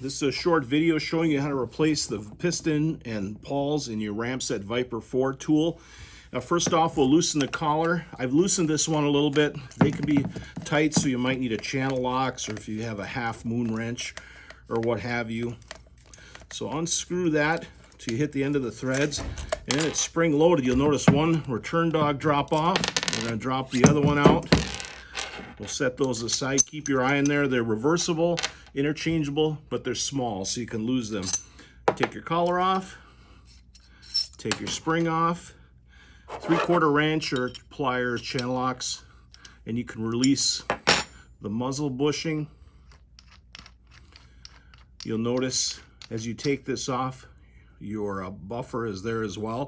This is a short video showing you how to replace the piston and pawls in your Ramset Viper 4 tool. Now first off, we'll loosen the collar. I've loosened this one a little bit. They can be tight, so you might need a channel locks, or if you have a half moon wrench or what have you. So unscrew that till you hit the end of the threads, and then it's spring loaded. You'll notice one return dog drop off. We're going to drop the other one out. We'll set those aside. Keep your eye in there. They're reversible, interchangeable, but they're small, so you can lose them. Take your collar off. Take your spring off. 3/4 wrench or pliers, channel locks, and you can release the muzzle bushing. You'll notice as you take this off, your buffer is there as well.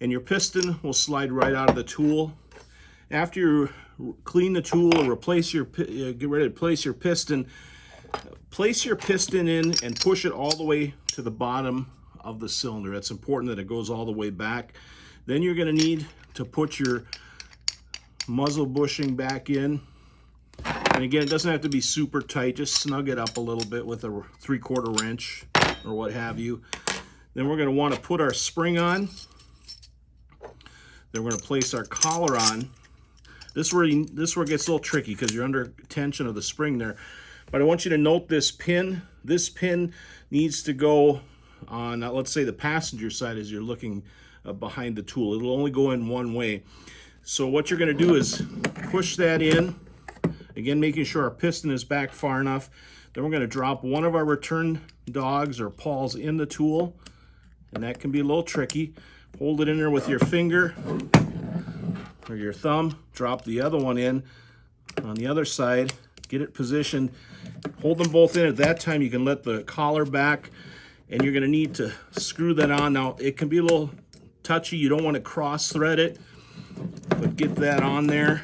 And your piston will slide right out of the tool. After you clean the tool or replace your, get ready to place your piston in and push it all the way to the bottom of the cylinder. It's important that it goes all the way back. Then you're going to need to put your muzzle bushing back in. And again, it doesn't have to be super tight. Just snug it up a little bit with a 3/4 wrench or what have you. Then we're going to want to put our spring on. Then we're going to place our collar on. This is where it gets a little tricky because you're under tension of the spring there. But I want you to note this pin. This pin needs to go on, let's say, the passenger side as you're looking behind the tool. It'll only go in one way. So what you're going to do is push that in. Again, making sure our piston is back far enough. Then we're going to drop one of our return dogs or pawls in the tool. And that can be a little tricky. Hold it in there with your finger or your thumb. Drop the other one in on the other side. Get it positioned. Hold them both in. At that time, you can let the collar back, and you're going to need to screw that on. Now, it can be a little touchy. You don't want to cross thread it, but get that on there.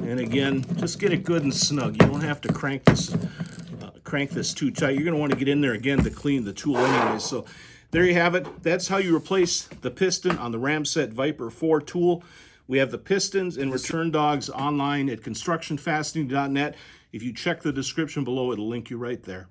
And again, just get it good and snug. You don't have to crank this too tight. You're going to want to get in there again to clean the tool anyway. So there you have it. That's how you replace the piston on the Ramset Viper 4 tool. We have the pistons and return dogs online at constructionfastening.net. If you check the description below, it'll link you right there.